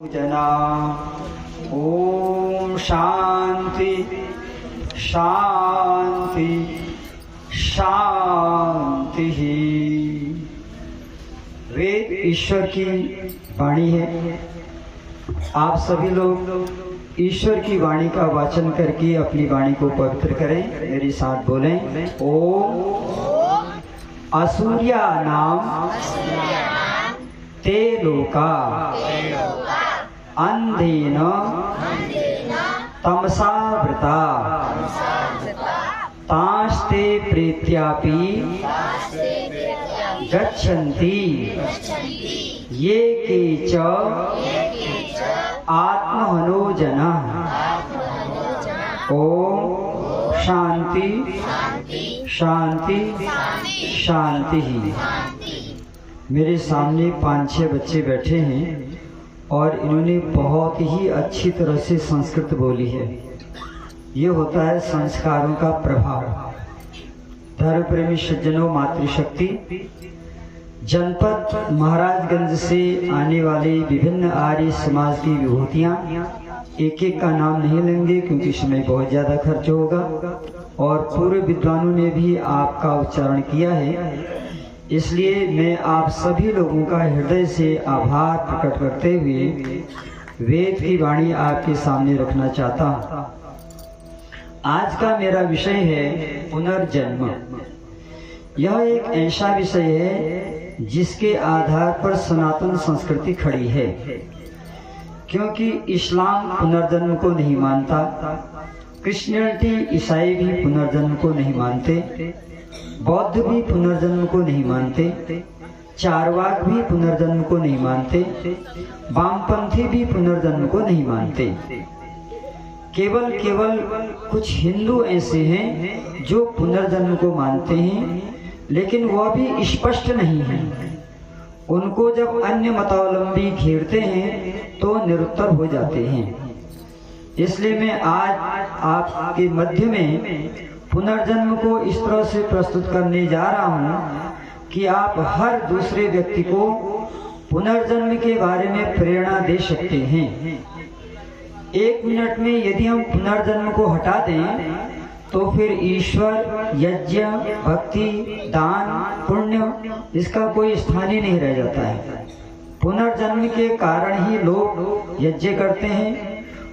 जना ओम शांति शांति शांति। वेद ईश्वर की वाणी है। आप सभी लोग ईश्वर की वाणी का वाचन करके अपनी वाणी को पवित्र करें। मेरे साथ बोलें ओम असूर्या नाम ते लोका अंधेन तमसावृता तांस्ते प्रेत्यापि गच्छन्ति ये केच आत्महनो जनः। ओम शांति शांति शांति। मेरे सामने 5-6 बच्चे बैठे हैं और इन्होंने बहुत ही अच्छी तरह से संस्कृत बोली है। ये होता है संस्कारों का प्रभाव। धर्म प्रेमी सज्जनों, मातृशक्ति जनपद महाराजगंज से आने वाले विभिन्न आर्य समाज की विभूतियां, एक एक का नाम नहीं लेंगे क्योंकि समय बहुत ज्यादा खर्च होगा और पूर्व विद्वानों ने भी आपका उच्चारण किया है, इसलिए मैं आप सभी लोगों का हृदय से आभार प्रकट करते हुए वेद की वाणी आपके सामने रखना चाहता हूँ। आज का मेरा विषय है पुनर्जन्म। यह एक ऐसा विषय है जिसके आधार पर सनातन संस्कृति खड़ी है, क्योंकि इस्लाम पुनर्जन्म को नहीं मानता, क्रिश्चियनिटी ईसाई भी पुनर्जन्म को नहीं मानते, बौद्ध भी पुनर्जन्म को नहीं मानते, चारवाक भी पुनर्जन्म को नहीं मानते, वामपंथी भी पुनर्जन्म को नहीं मानते। केवल कुछ हिंदू ऐसे हैं जो पुनर्जन्म को मानते हैं, लेकिन वह भी स्पष्ट नहीं है। उनको जब अन्य मतावलंबी घेरते हैं तो निरुत्तर हो जाते हैं। इसलिए मैं आज आपके मध्य में पुनर्जन्म को इस तरह से प्रस्तुत करने जा रहा हूं कि आप हर दूसरे व्यक्ति को पुनर्जन्म के बारे में प्रेरणा दे सकते हैं। 1 मिनट में यदि हम पुनर्जन्म को हटा दें तो फिर ईश्वर, यज्ञ, भक्ति, दान, पुण्य इसका कोई स्थान ही नहीं रह जाता है। पुनर्जन्म के कारण ही लोग यज्ञ करते हैं,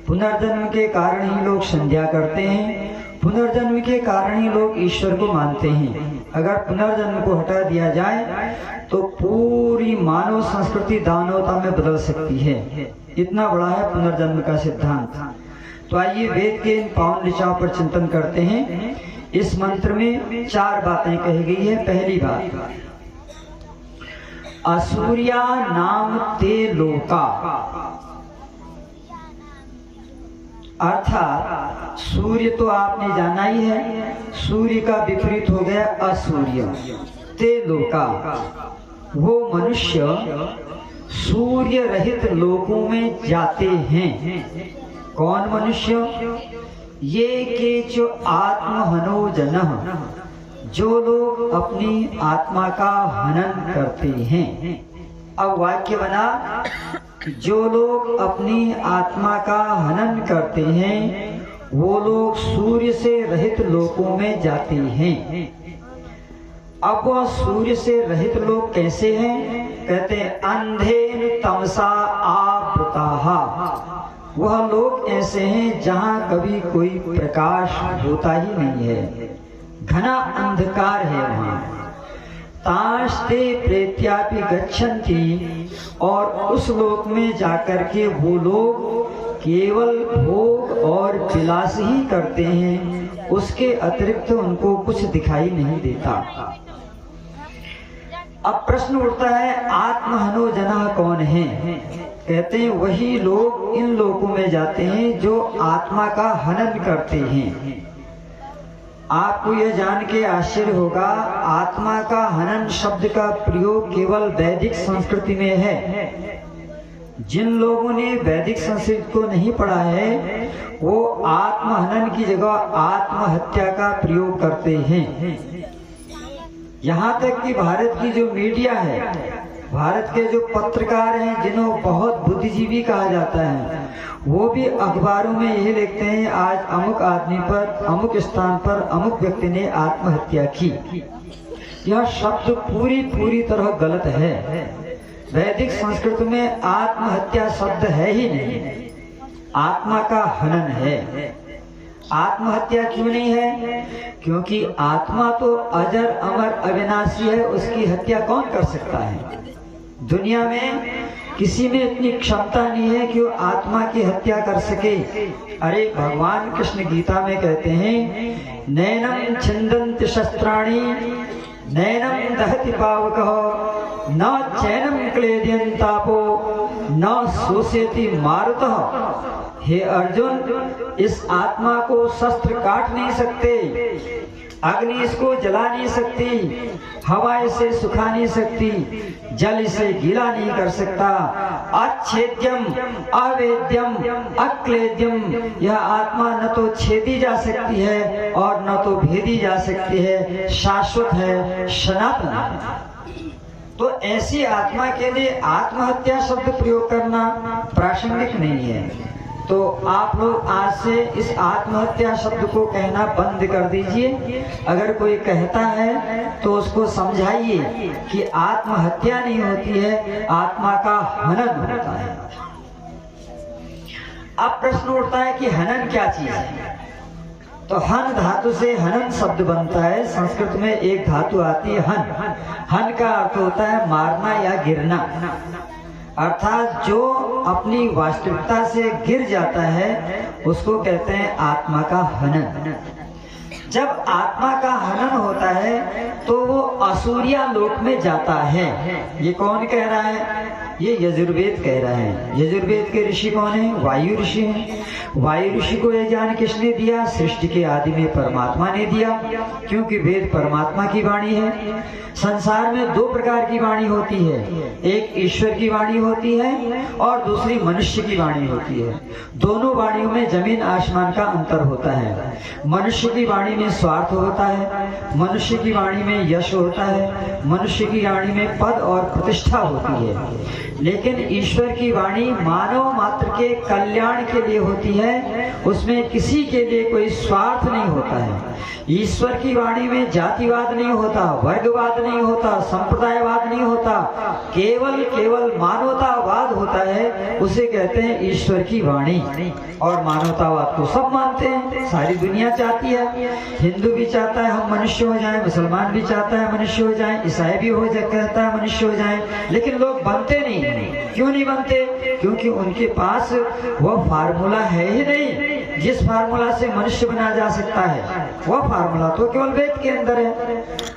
पुनर्जन्म के कारण ही लोग संध्या करते हैं, पुनर्जन्म के कारण ही लोग ईश्वर को मानते हैं। अगर पुनर्जन्म को हटा दिया जाए तो पूरी मानव संस्कृति दानवता में बदल सकती है। इतना बड़ा है पुनर्जन्म का सिद्धांत। तो आइए वेद के इन पावन ऋचाओं पर चिंतन करते हैं। इस मंत्र में 4 बातें कही गई है। पहली बात, असूर्या नाम ते लोका, अर्थात सूर्य तो आपने जाना ही है, सूर्य का विपरीत हो गया असूर्य। ते लोका, वो मनुष्य सूर्य रहित लोकों में जाते हैं। कौन मनुष्य? ये के जो आत्महनो जनः, जो लोग अपनी आत्मा का हनन करते हैं। अब वाक्य बना, जो लोग अपनी आत्मा का हनन करते हैं वो लोग सूर्य से रहित लोकों में जाते हैं। अब वह सूर्य से रहित लोग कैसे हैं? कहते हैं अंधेन तमसा आवृताः। वह लोग ऐसे हैं जहां कभी कोई प्रकाश होता ही नहीं है, घना अंधकार है वहां। तांस्ते प्रेत्यापि गच्छन्ति, और उस लोक में जाकर के वो लोग केवल भोग और विलास ही करते हैं, उसके अतिरिक्त उनको कुछ दिखाई नहीं देता। अब प्रश्न उठता है, आत्महनो जनः कौन है? कहते हैं वही लोग इन लोकों में जाते हैं जो आत्मा का हनन करते हैं। आपको यह जान के आश्चर्य होगा, आत्मा का हनन शब्द का प्रयोग केवल वैदिक संस्कृति में है। जिन लोगों ने वैदिक संस्कृति को नहीं पढ़ा है वो आत्महनन की जगह आत्महत्या का प्रयोग करते हैं। यहाँ तक कि भारत की जो मीडिया है भारत के जो पत्रकार हैं, जिन्हों बहुत बुद्धिजीवी कहा जाता है, वो भी अखबारों में यही लिखते हैं आज अमुक आदमी पर, अमुक स्थान पर अमुक व्यक्ति ने आत्महत्या की। यह शब्द पूरी तरह गलत है। वैदिक संस्कृत में आत्महत्या शब्द है ही नहीं, आत्मा का हनन है। आत्महत्या क्यों नहीं है? क्योंकि आत्मा तो अजर अमर अविनाशी है, उसकी हत्या कौन कर सकता है? दुनिया में किसी में इतनी क्षमता नहीं है कि वो आत्मा की हत्या कर सके। अरे भगवान कृष्ण गीता में कहते हैं, नैनम छिन्दन्ति शस्त्राणि नैनम दहति पावकः न चैनम क्लेदयन्तापो न शोषयति मारुतः। हे अर्जुन, इस आत्मा को शस्त्र काट नहीं सकते, अग्नि इसको जला नहीं सकती, हवा इसे सुखा नहीं सकती, जल इसे गीला नहीं कर सकता। अच्छेद्यम अवेद्यम अक्लेद्यम, यह आत्मा न तो छेदी जा सकती है और न तो भेदी जा सकती है, शाश्वत है, सनातन है। तो ऐसी आत्मा के लिए आत्महत्या शब्द प्रयोग करना प्रासंगिक नहीं है। तो आप लोग आज से इस आत्महत्या शब्द को कहना बंद कर दीजिए। अगर कोई कहता है तो उसको समझाइए कि आत्महत्या नहीं होती है, आत्मा का हनन होता है। अब प्रश्न उठता है कि हनन क्या चीज है? तो हन धातु से हनन शब्द बनता है। संस्कृत में एक धातु आती है हन। हन का अर्थ होता है मारना या गिरना, अर्थात जो अपनी वास्तविकता से गिर जाता है उसको कहते हैं आत्मा का हनन। जब आत्मा का हनन होता है तो वो असुरिया लोक में जाता है। ये कौन कह रहा है? ये यजुर्वेद कह रहा है। यजुर्वेद के ऋषि कौन है? वायु ऋषि हैं। वायु ऋषि को यह ज्ञान किसने दिया? सृष्टि के आदि में परमात्मा ने दिया, क्योंकि वेद परमात्मा की वाणी है। संसार में दो प्रकार की वाणी होती है, एक ईश्वर की वाणी होती है और दूसरी मनुष्य की वाणी होती है। दोनों वाणियों में जमीन आसमान का अंतर होता है। मनुष्य की वाणी में स्वार्थ होता है, मनुष्य की वाणी में यश होता है, मनुष्य की वाणी में पद और प्रतिष्ठा होती है। लेकिन ईश्वर की वाणी मानव मात्र के कल्याण के लिए होती है, उसमें किसी के लिए कोई स्वार्थ नहीं होता है। ईश्वर की वाणी में जातिवाद नहीं होता, वर्गवाद नहीं होता, संप्रदायवाद नहीं होता, केवल मानवतावाद होता है। उसे कहते हैं ईश्वर की वाणी। और मानवतावाद को सब मानते हैं, सारी दुनिया चाहती है। हिंदू भी चाहता है हम मनुष्य हो जाएं, मुसलमान भी चाहता है मनुष्य हो जाएं, ईसाई भी हो जाए कहता है मनुष्य हो जाएं, लेकिन लोग बनते नहीं। क्यों नहीं बनते? क्योंकि उनके पास वह फार्मूला है ही नहीं जिस फार्मूला से मनुष्य बना जा सकता है। वह फार्मूला तो केवल वेद के अंदर है। तो